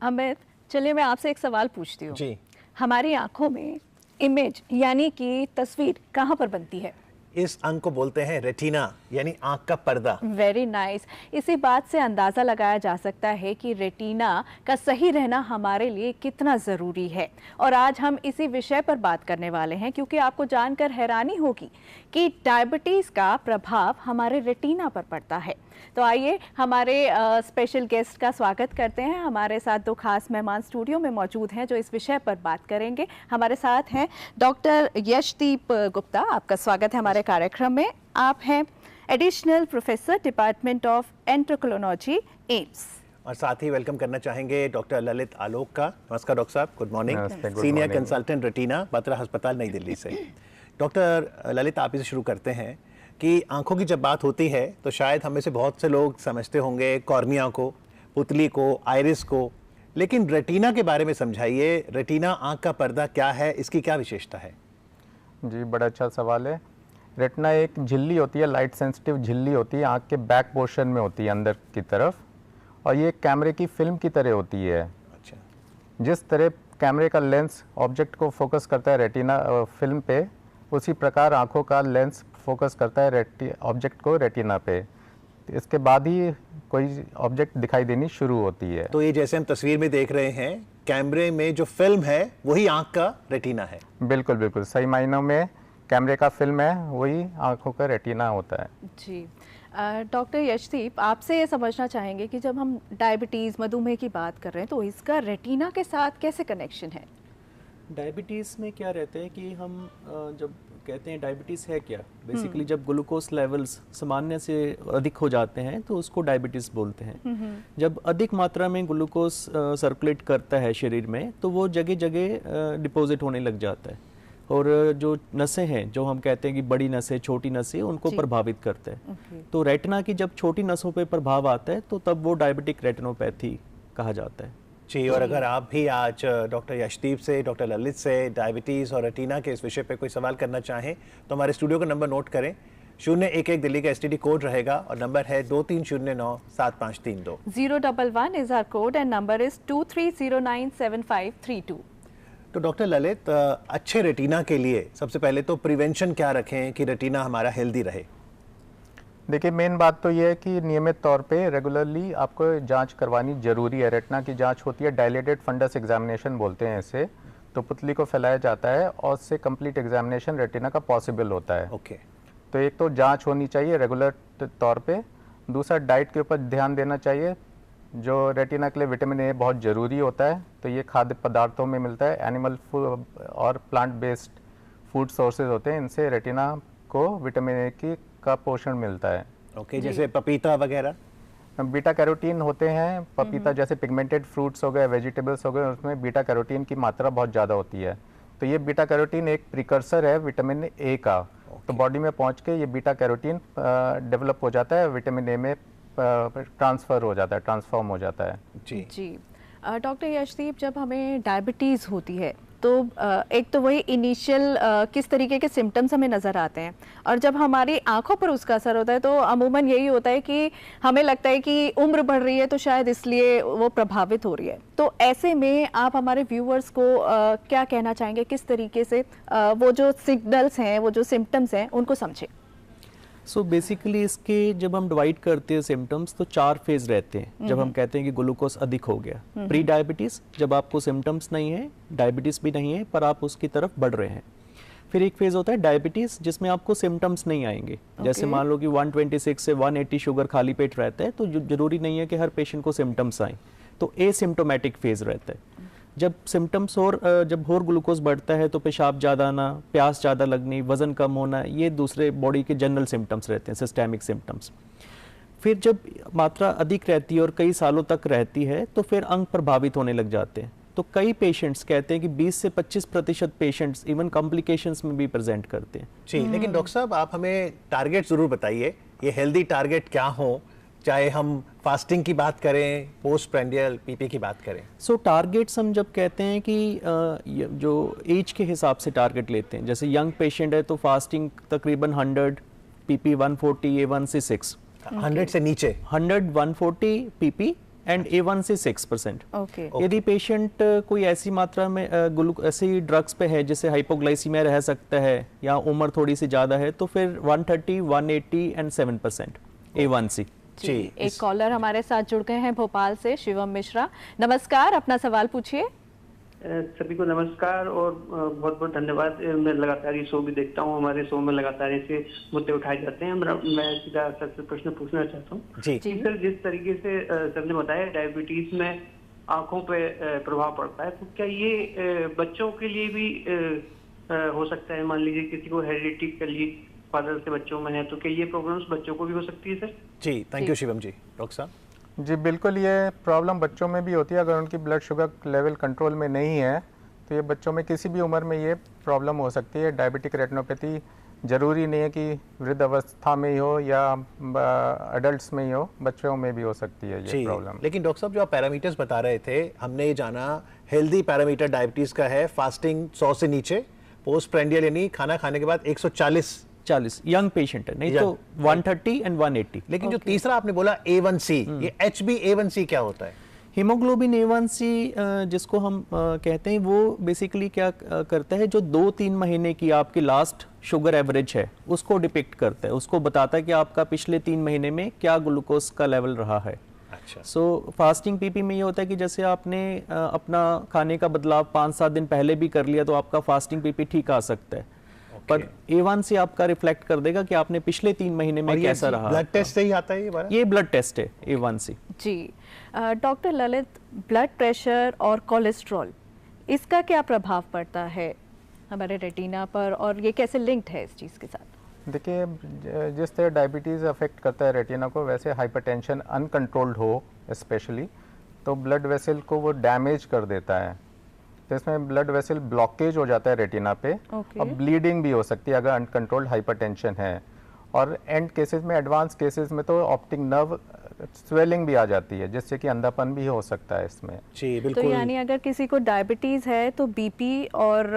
अमित, चलिए मैं आपसे एक सवाल पूछती हूँ जी। हमारी आंखों में इमेज यानी कि तस्वीर कहाँ पर बनती है? इस अंग को बोलते हैं रेटिना यानी आंख का पर्दा। Very nice. इसी बात से अंदाज़ा लगाया जा सकता है कि रेटिना का सही रहना हमारे लिए कितना ज़रूरी है। और आज हम इसी विषय पर बात करने वाले हैं क्योंकि आपको जानकर हैरानी होगी कि डायबिटीज़ का प्रभाव हमारे रेटिना पर पड़ता है। तो आइए हमारे स्पेशल गेस्ट का स्वागत करते हैं। हमारे साथ दो खास मेहमान स्टूडियो में मौजूद हैं जो इस विषय पर बात करेंगे। हमारे साथ हैं डॉक्टर यशदीप गुप्ता, आपका स्वागत है हमारे कार्यक्रम में। आप हैं additional professor department of endocrinology, AIIMS. और साथ ही वेलकम करना चाहेंगे डॉक्टर ललित आलोक का। नमस्कार डॉक्टर साहब, good morning. Senior consultant retina, Batra अस्पताल, नई दिल्ली से। डॉक्टर ललित, आप इसे शुरू करते हैं कि आंखों की जब बात होती है तो शायद हमें से बहुत से लोग समझते होंगे कॉर्निया को, पुतली को, आइरिस को, लेकिन रेटिना के बारे में समझाइए। रेटिना आंख का पर्दा क्या है, इसकी क्या विशेषता है? जी, बड़ा अच्छा सवाल है। रेटिना एक झिल्ली होती है, लाइट सेंसिटिव झिल्ली होती है, आंख के बैक पोर्शन में होती है अंदर की तरफ, और ये कैमरे की फिल्म की तरह होती है। अच्छा। जिस तरह कैमरे का लेंस ऑब्जेक्ट को फोकस करता है रेटिना फिल्म पे, उसी प्रकार आंखों का लेंस फोकस करता है ऑब्जेक्ट को रेटिना पे। इसके बाद ही कोई ऑब्जेक्ट दिखाई देनी शुरू होती है। तो ये जैसे हम तस्वीर में देख रहे हैं, कैमरे में जो फिल्म है वही आंख का रेटिना है। बिल्कुल बिल्कुल, सही मायनों में कैमरे का फिल्म है, वही आंखों का रेटिना होता है। जी। डॉक्टर यशदीप, आपसे ये समझना चाहेंगे कि जब हम डायबिटीज़, मधुमेह की बात कर रहे हैं तो इसका रेटिना के साथ कैसे कनेक्शन है? डायबिटीज़ में क्या रहता है कि हम जब कहते हैं डायबिटीज़ है क्या, बेसिकली जब ग्लूकोज लेवल्स सामान्य से अधिक हो जाते हैं तो उसको डायबिटीज़ बोलते हैं। जब अधिक मात्रा में ग्लूकोज सर्कुलेट करता है शरीर में तो वो जगह जगह डिपॉजिट होने लग जाता है, और जो नसें हैं, जो हम कहते हैं कि बड़ी नसें, छोटी नसें, उनको प्रभावित करता है। तो रेटिना की जब छोटी नसों पे प्रभाव आता है तो तब वो डायबिटिक रेटिनोपैथी कहा जाता है। जी। और अगर आप भी आज डॉक्टर यशदीप से, डॉक्टर ललित से डायबिटीज़ और रेटिना के इस विषय पे कोई सवाल करना चाहें तो हमारे स्टूडियो का नंबर नोट करें। 011 दिल्ली का STD कोड रहेगा और नंबर है 23097532। 011 is our code and number is 23097532। तो डॉक्टर ललित, अच्छे रेटिना के लिए सबसे पहले तो प्रिवेंशन क्या रखें कि रेटिना हमारा हेल्दी रहे? देखिए, मेन बात तो ये है कि नियमित तौर पे रेगुलरली आपको जांच करवानी जरूरी है। रेटिना की जांच होती है, डायलेटेड फंडस एग्जामिनेशन बोलते हैं इसे। तो पुतली को फैलाया जाता है और उससे कंप्लीट एग्जामिनेशन रेटिना का पॉसिबल होता है। ओके। तो एक तो जांच होनी चाहिए रेगुलर तौर पे। दूसरा, डाइट के ऊपर ध्यान देना चाहिए। जो रेटिना के लिए विटामिन ए बहुत ज़रूरी होता है, तो ये खाद्य पदार्थों में मिलता है। एनिमल फूड और प्लांट बेस्ड फूड सोर्सेज होते हैं, इनसे रेटिना को विटामिन ए की का पोषण मिलता है। ओके। जैसे पपीता वगैरह? बीटा कैरोटीन होते हैं पपीता जैसे, पिगमेंटेड फ्रूट्स हो गए, वेजिटेबल्स हो गए, उसमें बीटा कैरोटीन की मात्रा बहुत ज़्यादा होती है। तो ये बीटा कैरोटीन एक प्रिकर्सर है विटामिन ए का। तो बॉडी में पहुंच के ये बीटा कैरोटीन डेवलप हो जाता है, विटामिन ए में ट्रांसफ़र हो जाता है, ट्रांसफॉर्म हो जाता है। जी जी। डॉक्टर यशदीप, जब हमें डायबिटीज़ होती है तो एक तो वही इनिशियल किस तरीके के सिम्टम्स हमें नज़र आते हैं, और जब हमारी आंखों पर उसका असर होता है तो अमूमन यही होता है कि हमें लगता है कि उम्र बढ़ रही है तो शायद इसलिए वो प्रभावित हो रही है। तो ऐसे में आप हमारे व्यूअर्स को क्या कहना चाहेंगे, किस तरीके से वो जो सिग्नल्स हैं, वो जो सिम्टम्स हैं, उनको समझें? सो बेसिकली इसके जब हम डिवाइड करते हैं सिम्टम्स तो 4 फेज रहते हैं। जब हम कहते हैं कि ग्लूकोज अधिक हो गया, प्री डायबिटीज़, जब आपको सिम्टम्स नहीं है, डायबिटीज़ भी नहीं है, पर आप उसकी तरफ बढ़ रहे हैं। फिर एक फेज होता है डायबिटीज़, जिसमें आपको सिम्टम्स नहीं आएंगे। जैसे मान लो कि 126 से 180 शुगर खाली पेट रहता है तो जरूरी नहीं है कि हर पेशेंट को सिम्टम्स आए, तो एसिम्टोमेटिक फेज रहता है। जब सिम्टम्स और जब और ग्लूकोज बढ़ता है तो पेशाब ज़्यादा आना, प्यास ज़्यादा लगनी, वज़न कम होना, ये दूसरे बॉडी के जनरल सिम्टम्स रहते हैं, सिस्टेमिक सिम्टम्स। फिर जब मात्रा अधिक रहती है और कई सालों तक रहती है तो फिर अंग प्रभावित होने लग जाते हैं। तो कई पेशेंट्स कहते हैं कि 20 से 25% पेशेंट्स इवन कॉम्प्लिकेशंस में भी प्रेजेंट करते हैं। जी। लेकिन डॉक्टर साहब, आप हमें टारगेट ज़रूर बताइए, ये हेल्दी टारगेट क्या हो, चाहे हम फास्टिंग की बात करें, पोस्ट प्रेंडियल PP की बात करें। सो टारगेट्स हम जब कहते हैं कि जो एज के हिसाब से टारगेट लेते हैं, जैसे यंग पेशेंट है तो फास्टिंग तकरीबन 100, PP 140, A1 से 6। 100 से नीचे 100, 140 PP एंड A1C 6%। ओके। यदि पेशेंट कोई ऐसी मात्रा में ऐसी ड्रग्स पे है जिससे हाइपोग्लाइसीमिया रह सकता है या उम्र थोड़ी सी ज़्यादा है तो फिर 130, 180 एंड 7% A1C। जी, एक कॉलर हमारे साथ जुड़ गए हैं भोपाल से, शिवम मिश्रा। नमस्कार, अपना सवाल पूछिए। सभी को नमस्कार और बहुत बहुत धन्यवाद। मैं लगातार ये शो भी देखता हूँ, हमारे शो में लगातार ऐसे मुद्दे उठाए जाते हैं। मैं सीधा सर से प्रश्न पूछना चाहता हूँ जी सर, जिस तरीके से सर ने बताया डायबिटीज में आंखों पे प्रभाव पड़ता है, तो क्या ये बच्चों के लिए भी हो सकता है? मान लीजिए किसी को हेरिडिटरी फादर से बच्चों में है, तो क्या ये प्रॉब्लम्स बच्चों को भी हो सकती है सर? जी, thank you Shivam ji. Doctor साहब? जी बिल्कुल, ये प्रॉब्लम बच्चों में भी होती है। अगर उनकी ब्लड शुगर लेवल कंट्रोल में नहीं है तो ये बच्चों में किसी भी उम्र में ये प्रॉब्लम हो सकती है। डायबिटिक रेटिनोपैथी ज़रूरी नहीं है कि वृद्ध अवस्था में ही हो या अडल्ट्स में ही हो, बच्चों में भी हो सकती है ये प्रॉब्लम। लेकिन डॉक्टर साहब, जो आप पैरामीटर्स बता रहे थे, हमने ये जाना हेल्दी पैरामीटर डायबिटीज़ का है फास्टिंग 100 से नीचे, पोस्ट प्रेंडियल यानी खाना खाने के बाद 140 यंग पेशेंट है, नहीं तो 130 एंड 180। लेकिन जो तीसरा आपने बोला A1C, ये HbA1C क्या होता है? हीमोग्लोबिन A1C जिसको हम कहते हैं, वो बेसिकली क्या करता है, जो 2-3 महीने की आपकी लास्ट शुगर एवरेज है उसको डिपिक्ट करता है, उसको बताता है कि आपका पिछले 3 महीने में क्या ग्लूकोज का लेवल रहा है। अच्छा। सो फास्टिंग पीपी में ये होता है कि जैसे आपने अपना खाने का बदलाव 5-7 दिन पहले भी कर लिया तो आपका फास्टिंग पीपी ठीक आ सकता है। पर A1C आपका रिफ्लेक्ट कर देगा कि आपने पिछले 3 महीने में कैसा रहा। ब्लड टेस्ट से ही आता है ये ब्लड टेस्ट है A1C। जी डॉक्टर ललित, ब्लड प्रेशर और कोलेस्ट्रॉल, इसका क्या प्रभाव पड़ता है हमारे रेटिना पर और ये कैसे लिंक्ड है इस चीज़ के साथ? देखिए, जिस तरह डायबिटीज़ अफेक्ट करता है रेटिना को, वैसे हाइपरटेंशन अनकंट्रोल्ड हो स्पेशली तो ब्लड वेसल को वो डैमेज कर देता है। तो इसमें ब्लड वेसल ब्लॉकेज हो जाता है रेटिना पे और ब्लीडिंग भी हो सकती है अगर अनकंट्रोल्ड हाइपरटेंशन है। और एंड केसेस में, एडवांस केसेस में तो ऑप्टिक नर्व स्वेलिंग भी आ जाती है जिससे कि अंधापन भी हो सकता है इसमें। जी बिल्कुल। तो यानी अगर किसी को डायबिटीज़ है तो बीपी और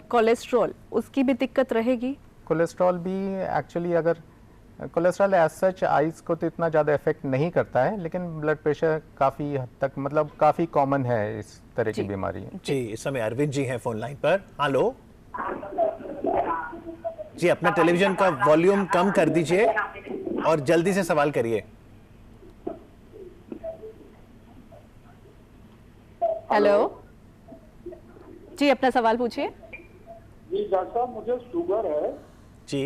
कोलेस्ट्रॉल, उसकी भी दिक्कत रहेगी? कोलेस्ट्रॉल भी एक्चुअली, अगर कोलेस्ट्रॉल एज सच आइज़ को तो इतना ज़्यादा इफेक्ट नहीं करता है, लेकिन ब्लड प्रेशर काफ़ी हद तक, मतलब काफ़ी कॉमन है इस तरह की बीमारी। जी, इस समय अरविंद जी हैं फोन लाइन पर। हेलो जी, अपना टेलीविजन का वॉल्यूम कम कर दीजिए और जल्दी से सवाल करिए। हेलो जी, अपना सवाल पूछिए। जी डॉक्टर साहब, मुझे शुगर है जी।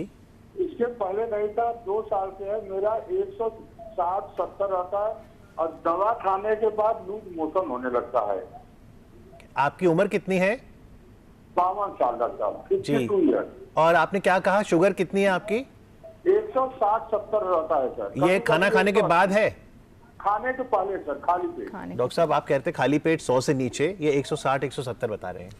इसके पहले नहीं था, 2 साल से है। मेरा 160-70 रहता है और दवा खाने के बाद लूज मोशन होने लगता है। आपकी उम्र कितनी है? 52 साल डॉक्टर साहब, 52 ईयर। और आपने क्या कहा, शुगर कितनी है आपकी? 160-70 रहता है सर। ये खाना खाने के बाद है? खाने के पहले सर, खाली पेट। डॉक्टर साहब, आप कहते खाली पेट 100 से नीचे, ये 160-170 बता रहे हैं।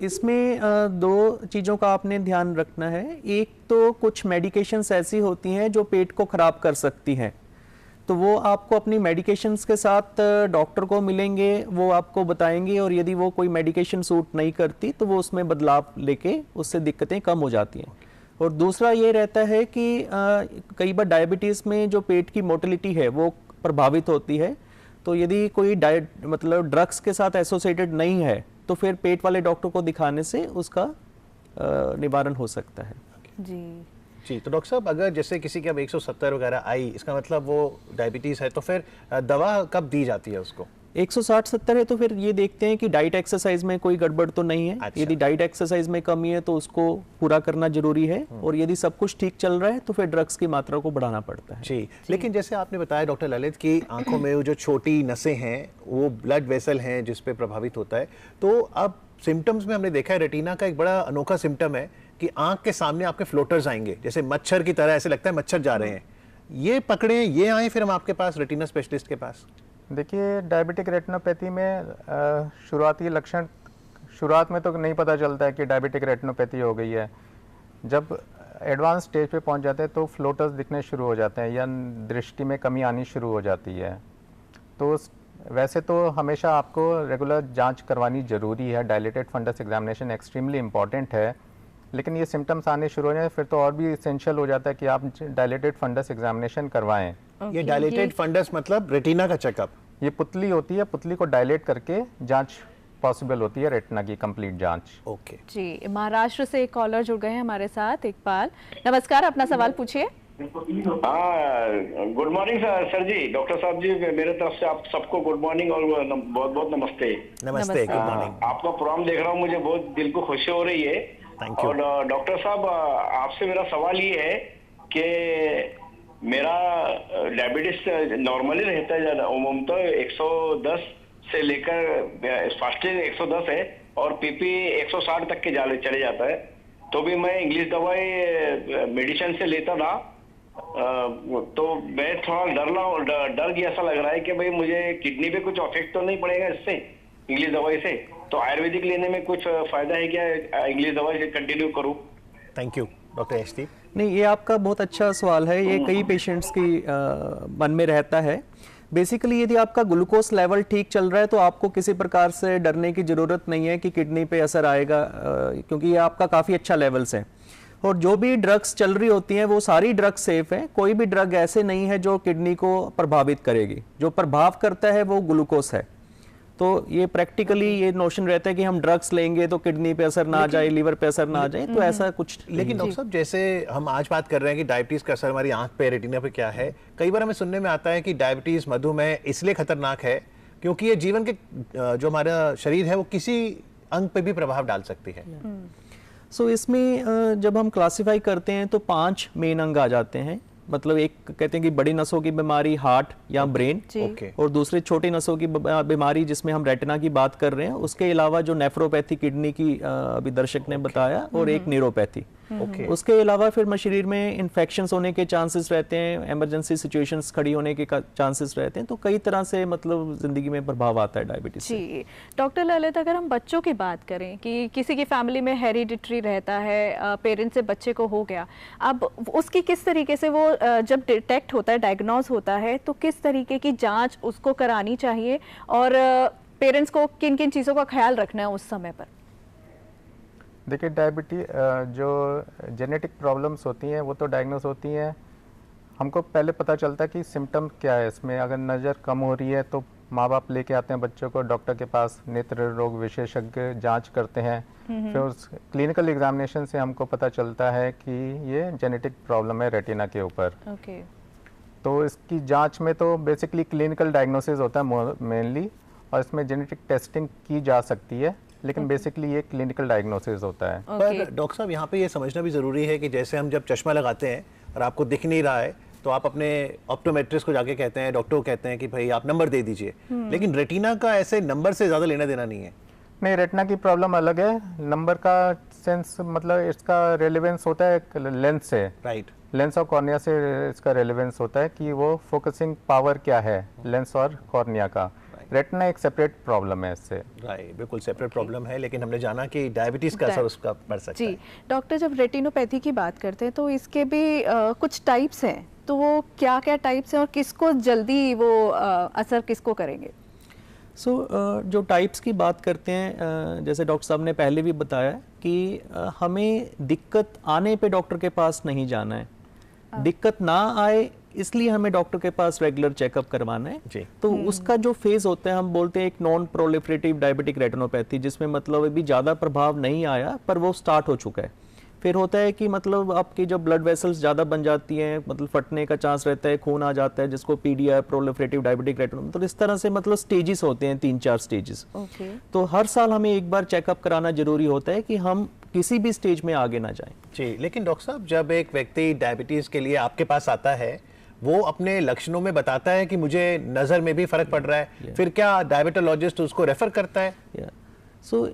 इसमें 2 चीज़ों का आपने ध्यान रखना है। एक तो कुछ मेडिकेशंस ऐसी होती हैं जो पेट को ख़राब कर सकती हैं, तो वो आपको अपनी मेडिकेशंस के साथ डॉक्टर को मिलेंगे, वो आपको बताएंगे, और यदि वो कोई मेडिकेशन सूट नहीं करती तो वो उसमें बदलाव लेके उससे दिक्कतें कम हो जाती हैं। और दूसरा ये रहता है कि कई बार डायबिटीज़ में जो पेट की मोटिलिटी है वो प्रभावित होती है, तो यदि कोई मतलब ड्रग्स के साथ एसोसिएटेड नहीं है तो फिर पेट वाले डॉक्टर को दिखाने से उसका निवारण हो सकता है। जी, तो डॉक्टर साहब, अगर जैसे किसी की अब 170 वगैरह आई, इसका मतलब वो डायबिटीज़ है, तो फिर दवा कब दी जाती है उसको? 160-70 है तो फिर ये देखते हैं कि डाइट एक्सरसाइज में कोई गड़बड़ तो नहीं है। अच्छा। यदि डाइट एक्सरसाइज में कमी है तो उसको पूरा करना जरूरी है, और यदि सब कुछ ठीक चल रहा है तो फिर ड्रग्स की मात्रा को बढ़ाना पड़ता है। जी, लेकिन जैसे आपने बताया डॉक्टर ललित कि आंखों में जो छोटी नसें हैं वो ब्लड वेसल हैं जिस पे प्रभावित होता है, तो अब सिम्टम्स में हमने देखा है रेटिना का एक बड़ा अनोखा सिम्टम है कि आंख के सामने आपके फ्लोटर्स आएंगे, जैसे मच्छर की तरह, ऐसे लगता है मच्छर जा रहे हैं। ये पकड़े, ये आए फिर हम आपके पास, रेटिना स्पेशलिस्ट के पास। देखिए, डायबिटिक रेटिनोपैथी में शुरुआती लक्षण शुरुआत में तो नहीं पता चलता है कि डायबिटिक रेटिनोपैथी हो गई है। जब एडवांस स्टेज पे पहुंच जाते हैं तो फ्लोटर्स दिखने शुरू हो जाते हैं या दृष्टि में कमी आनी शुरू हो जाती है। तो वैसे तो हमेशा आपको रेगुलर जांच करवानी ज़रूरी है, dilated fundus examination extremely important है, लेकिन ये सिम्टम्स आने शुरू हो जाए फिर तो और भी इसेंशियल हो जाता है कि आप डायलेटेड फंडस एग्जामिनेशन करवाएं। ये डायलेटेड फंडस मतलब रेटिना का चेकअप? ये पुतली होती है, पुतली को डायलेट करके जांच पॉसिबल होती है, रेटिना की कंप्लीट जांच। ओके जी, महाराष्ट्र से एक कॉलर जुड़ गए हैं हमारे साथ, इकबाल। नमस्कार, अपना सवाल पूछिए। हाँ, गुड मॉर्निंग सर जी, डॉक्टर साहब जी, मेरे तरफ से आप सबको गुड मॉर्निंग और बहुत बहुत नमस्ते। नमस्ते, गुड मॉर्निंग। आपका प्रोग्राम देख रहा हूँ, मुझे बहुत दिल को खुशी हो रही है। Thank you. और डॉक्टर साहब, आपसे मेरा सवाल ये है कि मेरा डायबिटीज नॉर्मली रहता है, उम्म तो 110 से लेकर फास्टिंग 110 है और पीपी 160 तक के चले जाता है। तो भी मैं इंग्लिश दवाई मेडिसिन से लेता था, तो मैं थोड़ा डर गया, ऐसा लग रहा है कि भाई मुझे किडनी पे कुछ इफेक्ट तो नहीं पड़ेगा इससे, इंग्लिश दवाई से। तो आयुर्वेदिक लेने में कुछ फायदा है क्या, इंग्लिश दवाई से कंटिन्यू करूं? Thank you doctor ST. नहीं, ये आपका बहुत अच्छा सवाल है, ये कई पेशेंट्स की मन में रहता है। बेसिकली यदि आपका ग्लूकोज लेवल ठीक चल रहा है तो आपको किसी प्रकार से डरने की ज़रूरत नहीं है कि किडनी पे असर आएगा, क्योंकि ये आपका काफ़ी अच्छा लेवल्स है। और जो भी ड्रग्स चल रही होती हैं वो सारी ड्रग्स सेफ हैं, कोई भी ड्रग ऐसे नहीं है जो किडनी को प्रभावित करेगी। जो प्रभाव करता है वो ग्लूकोज है। तो ये प्रैक्टिकली ये नोशन रहता है कि हम ड्रग्स लेंगे तो किडनी पे असर ना आ जाए, लीवर पे असर ना आ जाए, तो ऐसा कुछ। लेकिन डॉक्टर साहब, जैसे हम आज बात कर रहे हैं कि डायबिटीज का असर हमारी आंख पे, रेटिना पे क्या है, कई बार हमें सुनने में आता है कि डायबिटीज, मधुमेह इसलिए खतरनाक है क्योंकि ये जीवन के जो हमारा शरीर है वो किसी अंग पे भी प्रभाव डाल सकती है। सो इसमें जब हम क्लासिफाई करते हैं तो 5 मेन अंग आ जाते हैं। मतलब एक कहते हैं कि बड़ी नसों की बीमारी, हार्ट या ब्रेन, और दूसरे छोटी नसों की बीमारी जिसमें हम रेटिना की बात कर रहे हैं। उसके अलावा जो नेफ्रोपैथी किडनी की अभी दर्शक ने बताया, और एक न्यूरोपैथी। उसके अलावा फिर शरीर में इन्फेक्शंस होने के चांसेस रहते हैं, इमरजेंसी सिचुएशंस खड़ी होने के चांसेस रहते हैं। तो कई तरह से मतलब जिंदगी में प्रभाव आता है डायबिटीज से। जी डॉक्टर ललित, अगर हम बच्चों की बात करें कि किसी की फैमिली में हेरिडिटरी रहता है, पेरेंट्स से बच्चे को हो गया, अब उसकी किस तरीके से वो जब डिटेक्ट होता है, डायग्नोज होता है, तो किस तरीके की जांच उसको करानी चाहिए और पेरेंट्स को किन किन चीज़ों का ख्याल रखना है उस समय पर? देखिए, डायबिटीज जो जेनेटिक प्रॉब्लम्स होती हैं वो तो डायग्नोस होती हैं। हमको पहले पता चलता है कि सिम्टम क्या है इसमें। अगर नज़र कम हो रही है तो माँ बाप लेके आते हैं बच्चों को डॉक्टर के पास, नेत्र रोग विशेषज्ञ जांच करते हैं। फिर उस क्लिनिकल एग्जामिनेशन से हमको पता चलता है कि ये जेनेटिक प्रॉब्लम है रेटिना के ऊपर। तो इसकी जांच में तो बेसिकली क्लिनिकल डायग्नोसिस होता है मेनली, और इसमें जेनेटिक टेस्टिंग की जा सकती है, लेकिन बेसिकली ये क्लिनिकल डायग्नोसिस होता है। पर डॉक्टर साहब, यहाँ पे ये समझना भी ज़रूरी है कि जैसे हम जब चश्मा लगाते हैं और आपको दिख नहीं रहा है तो आप अपने ऑप्टोमेट्रिस्ट को जाके कहते हैं, डॉक्टर को कहते हैं कि भाई आप नंबर दे दीजिए, लेकिन रेटिना का ऐसे नंबर से ज़्यादा लेना देना नहीं है। नहीं, रेटिना की प्रॉब्लम अलग है। नंबर का सेंस मतलब इसका रेलेवेंस होता है लेंस से, राइट। लेंस और कॉर्निया से इसका रेलेवेंस होता है कि वो फोकसिंग पावर क्या है लेंस और कॉर्निया का। रेटिना एक सेपरेट प्रॉब्लम है इससे। राइट, बिल्कुल सेपरेट प्रॉब्लम है, लेकिन हमने जाना कि डायबिटीज का असर उसका पड़ सकता है। जी डॉक्टर, जब रेटिनोपैथी की बात करते हैं तो इसके भी कुछ टाइप्स हैं, तो वो क्या क्या टाइप्स हैं और किसको जल्दी वो असर किसको करेंगे? जो टाइप्स की बात करते हैं, जैसे डॉक्टर साहब ने पहले भी बताया कि हमें दिक्कत आने पे डॉक्टर के पास नहीं जाना है, दिक्कत ना आए इसलिए हमें डॉक्टर के पास रेगुलर चेकअप करवाना है जी। तो उसका जो फेज होता है, हम बोलते हैं एक नॉन प्रोलिफरेटिव डायबिटिक रेटिनोपैथी, जिसमें मतलब अभी ज़्यादा प्रभाव नहीं आया पर वो स्टार्ट हो चुका है। फिर होता है कि मतलब आपकी जो ब्लड वेसल्स ज़्यादा बन जाती हैं, मतलब फटने का चांस रहता है, खून आ जाता है, जिसको पीडीआई प्रोलिफरेटिव डायबिटिक रेटिनोपैथी, तो इस तरह से मतलब स्टेजेस होते हैं, 3-4 स्टेजेस। तो हर साल हमें एक बार चेकअप कराना जरूरी होता है कि हम किसी भी स्टेज में आगे ना जाएं। जी, लेकिन डॉक्टर साहब, जब एक व्यक्ति डायबिटीज के लिए आपके पास आता है, वो अपने लक्षणों में बताता है कि मुझे नज़र में भी फर्क पड़ रहा है, फिर क्या डायबिटोलॉजिस्ट उसको रेफर करता है?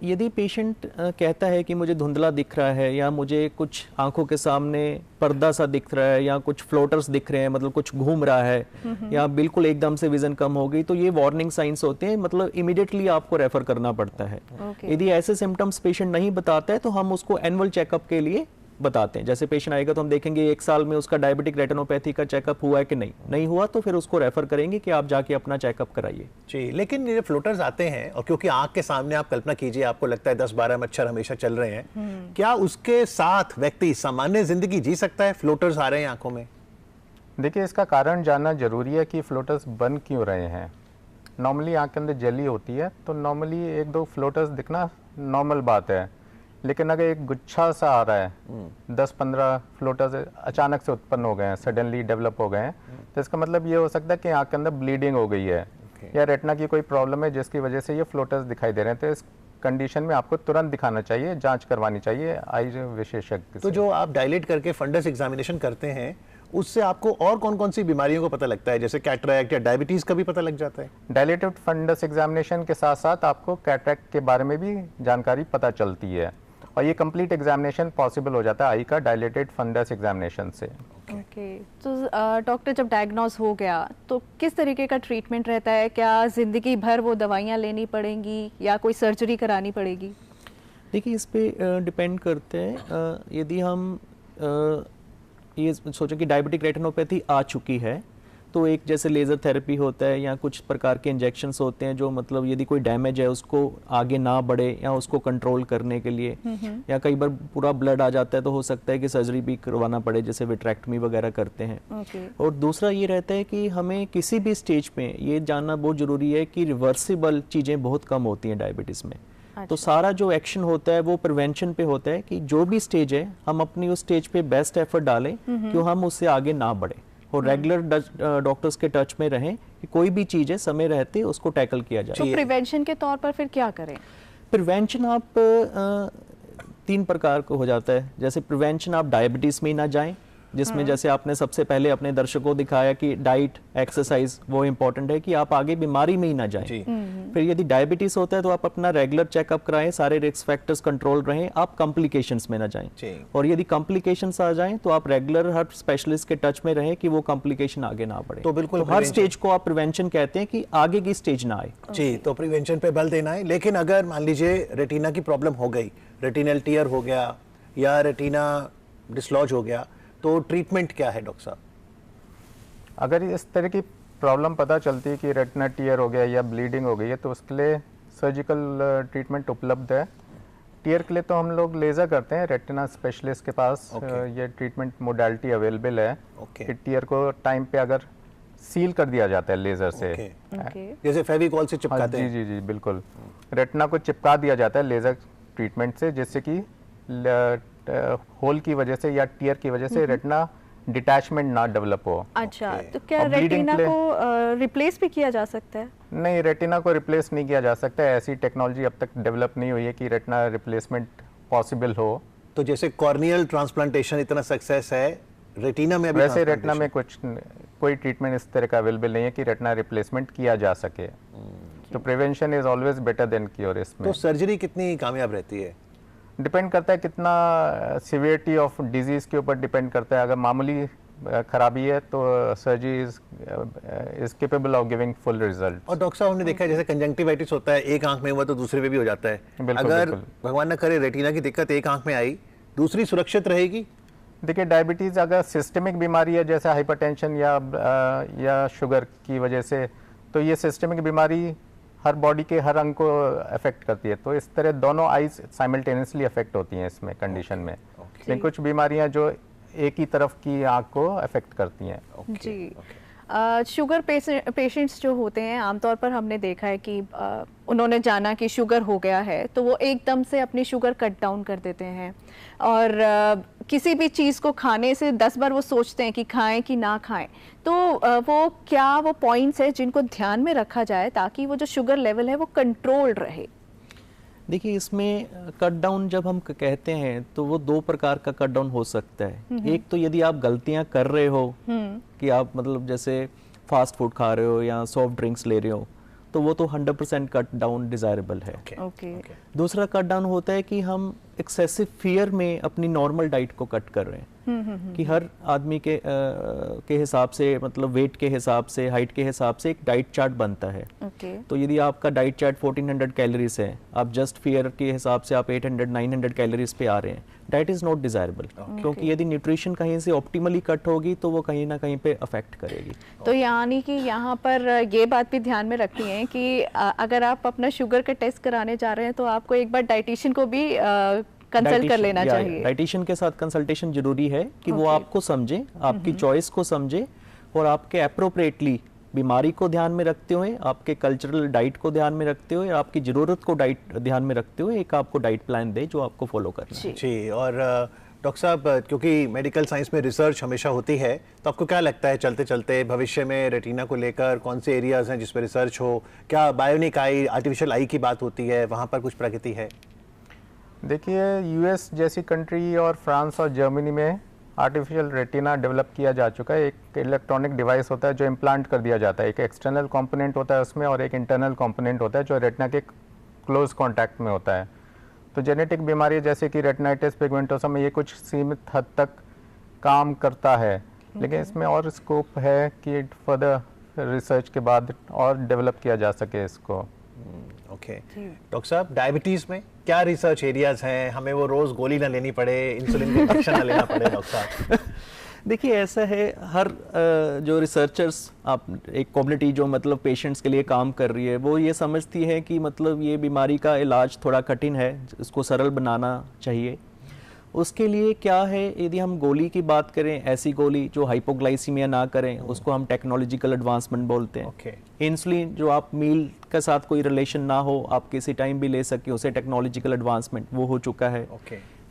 यदि पेशेंट कहता है कि मुझे धुंधला दिख रहा है, या मुझे कुछ आंखों के सामने पर्दा सा दिख रहा है, या कुछ फ्लोटर्स दिख रहे हैं, मतलब कुछ घूम रहा है, या बिल्कुल एकदम से विजन कम हो गई, तो ये वार्निंग साइंस होते हैं, मतलब इमीडिएटली आपको रेफर करना पड़ता है। यदि ऐसे सिम्टम्स पेशेंट नहीं बताता है तो हम उसको एनुअल चेकअप के लिए बताते हैं। जैसे पेशेंट आएगा तो हम देखेंगे 1 साल में उसका डायबिटिक रेटिनोपैथी का चेकअप हुआ है कि नहीं हुआ, तो फिर उसको रेफर करेंगे कि आप जाके अपना चेकअप कराइए। जी, लेकिन ये फ्लोटर्स आते हैं और क्योंकि आंख के सामने आप कल्पना कीजिए, आपको लगता है 10-12 मच्छर हमेशा चल रहे हैं, क्या उसके साथ व्यक्ति सामान्य जिंदगी जी सकता है? फ्लोटर्स आ रहे हैं आंखों में। देखिए, इसका कारण जानना जरूरी है कि फ्लोटर्स बन क्यों रहे हैं। नॉर्मली आँख के अंदर जेली होती है, तो नॉर्मली 1-2 फ्लोटर्स दिखना नॉर्मल बात है। लेकिन अगर एक गुच्छा सा आ रहा है, 10-15 फ्लोटर्स अचानक से उत्पन्न हो गए हैं, सडनली डेवलप हो गए हैं, तो इसका मतलब ये हो सकता है कि आँख के अंदर ब्लीडिंग हो गई है या रेटिना की कोई प्रॉब्लम है जिसकी वजह से ये फ्लोटर्स दिखाई दे रहे हैं। तो इस कंडीशन में आपको तुरंत दिखाना चाहिए, जांच करवानी चाहिए आई विशेषज्ञ से। तो जो आप डायलेट करके फंडस एग्जामिनेशन करते हैं, उससे आपको और कौन कौन सी बीमारियों को पता लगता है, जैसे कैटरैक्ट या डायबिटीज का भी पता लग जाता है? डायलेटेड फंडस एग्जामिनेशन के साथ साथ आपको कैटरैक्ट के बारे में भी जानकारी पता चलती है, और ये कंप्लीट एग्जामिनेशन पॉसिबल हो जाता है आई का डायलेटेड फंडस एग्जामिनेशन से। ओके, तो डॉक्टर जब डायग्नोज हो गया तो किस तरीके का ट्रीटमेंट रहता है? क्या जिंदगी भर वो दवाइयाँ लेनी पड़ेंगी या कोई सर्जरी करानी पड़ेगी? देखिए, इस पे डिपेंड करते हैं। यदि हम ये सोचो कि डायबिटिक रेटिनोपैथी आ चुकी है, तो एक जैसे लेज़र थेरेपी होता है या कुछ प्रकार के इंजेक्शंस होते हैं जो मतलब यदि कोई डैमेज है उसको आगे ना बढ़े या उसको कंट्रोल करने के लिए, या कई बार पूरा ब्लड आ जाता है तो हो सकता है कि सर्जरी भी करवाना पड़े, जैसे विट्रेक्टमी वगैरह करते हैं। और दूसरा ये रहता है कि हमें किसी भी स्टेज पे ये जानना बहुत ज़रूरी है कि रिवर्सिबल चीज़ें बहुत कम होती हैं डायबिटीज़ में। तो सारा जो एक्शन होता है वो प्रिवेंशन पे होता है कि जो भी स्टेज है हम अपनी उस स्टेज पे बेस्ट एफर्ट डालें कि हम उससे आगे ना बढ़े, और रेगुलर डॉक्टर्स के टच में रहें कि कोई भी चीज़ है समय रहते उसको टैकल किया जाए। तो प्रिवेंशन के तौर पर फिर क्या करें? प्रिवेंशन आप 3 प्रकार को हो जाता है। जैसे प्रिवेंशन आप डायबिटीज़ में ही ना जाएं, जिसमें जैसे आपने सबसे पहले अपने दर्शकों को दिखाया कि डाइट, एक्सरसाइज वो इम्पोर्टेंट है कि आप आगे बीमारी में ही ना जाएं। फिर यदि डायबिटीज होता है तो आप अपना रेगुलर चेकअप कराएं, सारे रिस्क फैक्टर्स कंट्रोल रहें, आप कॉम्प्लिकेशंस में ना जाएं। और यदि कॉम्प्लिकेशंस आ जाएं तो आप रेगुलर हर स्पेशलिस्ट के टच में रहें कि वो कॉम्प्लिकेशन आगे ना बढ़े। तो बिल्कुल हर स्टेज को आप प्रिवेंशन कहते हैं कि आगे की स्टेज ना आए। जी, तो प्रिवेंशन पे बल देना है। लेकिन अगर मान लीजिए रेटिना की प्रॉब्लम हो गई, रेटिनल टियर हो गया या रेटिना डिसलॉज हो गया, तो ट्रीटमेंट क्या है डॉक्टर साहब? अगर इस तरह की प्रॉब्लम पता चलती है कि रेटिना टियर हो गया या ब्लीडिंग हो गई है, तो उसके लिए सर्जिकल ट्रीटमेंट उपलब्ध है। टियर के लिए तो हम लोग लेज़र करते हैं, रेटिना स्पेशलिस्ट के पास ये ट्रीटमेंट मोडालिटी अवेलेबल है कि टियर को टाइम पे अगर सील कर दिया जाता है लेज़र से, जैसे फेविकॉल से चिपकाते हैं। जी जी जी बिल्कुल, रेटिना को चिपका दिया जाता है लेज़र ट्रीटमेंट से, जिससे कि होल की वजह से या टियर की वजह से रेटिना डिटैचमेंट ना डेवलप हो। अच्छा, तो क्या रेटिना को रिप्लेस भी किया जा सकता है? नहीं, रेटिना को रिप्लेस नहीं किया जा सकता है। ऐसी टेक्नोलॉजी अब तक डेवलप नहीं हुई है कि रेटिना रिप्लेसमेंट पॉसिबल हो। तो जैसे कॉर्नियल ट्रांसप्लांटेशन इतना सक्सेस है, रेटिना में अभी वैसे रेटिना में कोई ट्रीटमेंट इस तरह का अवेलेबल नहीं है कि रेटिना रिप्लेसमेंट किया जा सके। तो prevention is always better than cure. इसमें तो सर्जरी कितनी कामयाब रहती है? डिपेंड करता है कितना सिवियरिटी ऑफ डिजीज के ऊपर डिपेंड करता है। अगर मामूली खराबी है तो surgery is capable of giving full result. और डॉक्टर साहब, हमने देखा है जैसे कंजंक्टिवाइटिस होता है, एक आंख में हुआ तो दूसरे पे भी हो जाता है। अगर भगवान न करे रेटिना की दिक्कत एक आंख में आई, दूसरी सुरक्षित रहेगी? देखिए, डायबिटीज़ अगर सिस्टमिक बीमारी है जैसे हाइपरटेंशन या शुगर की वजह से, तो ये सिस्टमिक बीमारी हर बॉडी के हर अंग को अफेक्ट करती है। तो इस तरह दोनों आईज साइमल्टेनियसली अफेक्ट होती हैं इसमें कंडीशन में। लेकिन कुछ बीमारियां जो एक ही तरफ की आंख को अफेक्ट करती हैं। जी, शुगर पेशेंट्स जो होते हैं, आमतौर पर हमने देखा है कि उन्होंने जाना कि शुगर हो गया है तो वो एकदम से अपनी शुगर कट डाउन कर देते हैं, और किसी भी चीज़ को खाने से 10 बार वो सोचते हैं कि खाएं कि ना खाएं। तो वो पॉइंट्स है जिनको ध्यान में रखा जाए ताकि वो जो शुगर लेवल है वो कंट्रोल रहे? देखिए, इसमें कट डाउन जब हम कहते हैं तो वो 2 प्रकार का कट डाउन हो सकता है। एक तो यदि आप गलतियां कर रहे हो कि आप मतलब जैसे फास्ट फूड खा रहे हो या सॉफ्ट ड्रिंक्स ले रहे हो, तो वो तो 100% कट डाउन डिजायरेबल है। दूसरा कट डाउन होता है कि हम एक्सेसिव फियर में अपनी नॉर्मल डाइट को कट कर रहे हैं, कि हर आदमी के हिसाब से, मतलब वेट के हिसाब से, हाइट के हिसाब से एक डाइट चार्ट बनता है। तो यदि आपका डाइट चार्ट 1400 कैलोरीज है, आप जस्ट फियर के हिसाब से आप 800-900 कैलोरीज पे आ रहे हैं, डाइट इज नॉट डिजायरेबल। क्योंकि यदि न्यूट्रिशन कहीं से ऑप्टिमली कट होगी तो वो कहीं ना कहीं पे अफेक्ट करेगी। तो यानी कि यहाँ पर ये बात भी ध्यान में रखनी है कि अगर आप अपना शुगर का टेस्ट कराने जा रहे हैं तो आपको एक बार डाइटिशियन को भी कंसल्ट कर लेना चाहिए। डाइटिशियन के साथ कंसल्टेशन जरूरी है कि वो आपको समझे, आपकी चॉइस को समझे और आपके अप्रोप्रिएटली बीमारी को ध्यान में रखते हुए, आपके कल्चरल डाइट को ध्यान में रखते हुए, आपकी ज़रूरत को डाइट ध्यान में रखते हुए एक आपको डाइट प्लान दे जो आपको फॉलो करना है। जी, और डॉक्टर साहब, क्योंकि मेडिकल साइंस में रिसर्च हमेशा होती है, तो आपको क्या लगता है चलते चलते भविष्य में रेटिना को लेकर कौन से एरियाज हैं जिस पर रिसर्च हो? क्या बायोनिक आई, आर्टिफिशियल आई की बात होती है, वहाँ पर कुछ प्रगति है? देखिए, यूएस जैसी कंट्री और फ्रांस और जर्मनी में आर्टिफिशियल रेटिना डेवलप किया जा चुका है। एक इलेक्ट्रॉनिक डिवाइस होता है जो इम्प्लांट कर दिया जाता है, एक एक्सटर्नल कंपोनेंट होता है उसमें और एक इंटरनल कंपोनेंट होता है जो रेटिना के क्लोज कांटेक्ट में होता है। तो जेनेटिक बीमारी जैसे कि रेटिनाइटिस पिगमेंटोसा में ये कुछ सीमित हद तक काम करता है, लेकिन इसमें और स्कोप है कि फर्दर रिसर्च के बाद और डेवलप किया जा सके इसको। ओके डॉक्टर साहब, डायबिटीज़ में क्या रिसर्च एरियाज हैं? हमें वो रोज़ गोली ना लेनी पड़े, इंसुलिन का इंजेक्शन ना लेना पड़े डॉक्टर साहब। देखिए, ऐसा है, हर जो रिसर्चर्स, आप एक कम्युनिटी जो मतलब पेशेंट्स के लिए काम कर रही है, वो ये समझती है कि मतलब ये बीमारी का इलाज थोड़ा कठिन है, इसको सरल बनाना चाहिए। उसके लिए क्या है, यदि हम गोली की बात करें, ऐसी गोली जो हाइपोग्लाइसीमिया ना करें, उसको हम टेक्नोलॉजिकल एडवांसमेंट बोलते हैं। इंसुलिन जो आप मील के साथ कोई रिलेशन ना हो, आप किसी टाइम भी ले सके, उसे टेक्नोलॉजिकल एडवांसमेंट वो हो चुका है।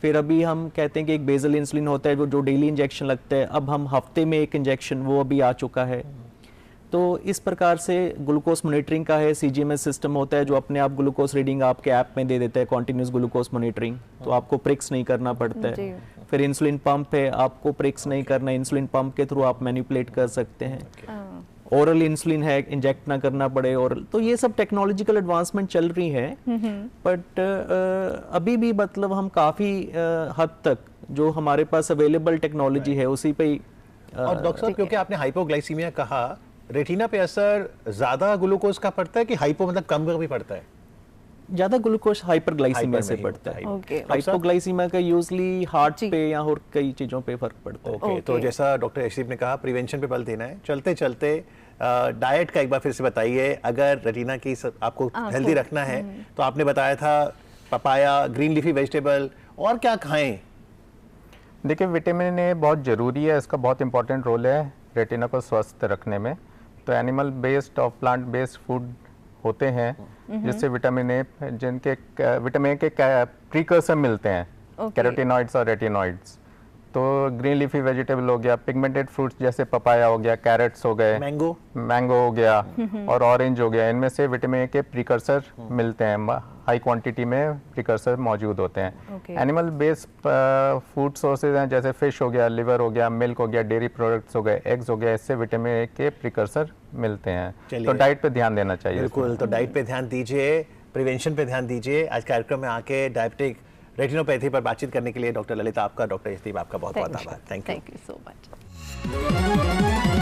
फिर अभी हम कहते हैं कि एक बेसल इंसुलिन होता है जो डेली इंजेक्शन लगता है, अब हम हफ्ते में एक इंजेक्शन, वो अभी आ चुका है। तो इस प्रकार से ग्लूकोज मॉनिटरिंग का है, सीजीएमएस सिस्टम होता है जो अपने आप ग्लूकोज रीडिंग आपके ऐप में दे देता है, कॉन्टिन्यूस ग्लूकोज मॉनिटरिंग, तो आपको प्रिक्स नहीं करना पड़ता है। फिर इंसुलिन पंप है, आपको प्रिक्स नहीं करना, इंसुलिन पंप के थ्रू आप मैनिपुलेट कर सकते हैं। ओरल इंसुलिन है, इंजेक्ट ना करना पड़े ओरल। तो ये सब टेक्नोलॉजिकल एडवांसमेंट चल रही है, बट अभी भी मतलब हम काफ़ी हद तक जो हमारे पास अवेलेबल टेक्नोलॉजी है उसी पे ही। और डॉक्टर साहब, क्योंकि आपने हाइपोग्लाइसीमिया कहा, रेटिना पे असर ज़्यादा ग्लूकोज का पड़ता है कि हाइपो मतलब कम का भी पड़ता है? ज्यादा ग्लूकोज हाइपरग्लाइसीमिया से पड़ता है। हाइपोग्लाइसीमिया का यूजली हार्ट पे या और कई चीजों पे फर्क पड़ता है। ओके, तो जैसा डॉक्टर यशदीप ने कहा, प्रिवेंशन पे बल देना है। चलते चलते डाइट का एक बार फिर से बताइए, अगर रेटिना की आपको हेल्दी रखना है तो आपने बताया था पपाया, ग्रीन लीफी वेजिटेबल, और क्या खाएं? देखिए, विटामिन ए बहुत ज़रूरी है, इसका बहुत इंपॉर्टेंट रोल है रेटिना को स्वस्थ रखने में। तो एनिमल बेस्ड और प्लांट बेस्ड फूड होते हैं जिससे विटामिन ए, जिनके विटामिन ए के प्रीकर्सर मिलते हैं, कैरोटीनॉइड्स और रेटिनॉइड्स। तो ग्रीन लीफी वेजिटेबल हो गया, पिगमेंटेड फ्रूट्स जैसे पपाया हो गया, कैरेट्स हो गए, मैंगो हो गया और ऑरेंज हो गया, इनमें से विटामिन ए के प्रीकर्सर मिलते हैं, हाई क्वांटिटी में प्रीकर्सर मौजूद होते हैं। एनिमल बेस्ड फूड सोर्सेज हैं जैसे फिश हो गया, लिवर हो गया, मिल्क हो गया, डेयरी प्रोडक्ट्स हो गए, एग्स हो गया, इससे विटामिन ए के प्रीकर्सर मिलते हैं। तो डाइट पे ध्यान देना चाहिए। बिल्कुल, तो डाइट पे ध्यान दीजिए, प्रिवेंशन पे ध्यान दीजिए। आज कार्यक्रम में आके डायबिटिक रेटिनोपैथी पर बातचीत करने के लिए डॉक्टर ललित आपका, डॉक्टर यशदीप आपका बहुत बहुत आभार। Thank you so much.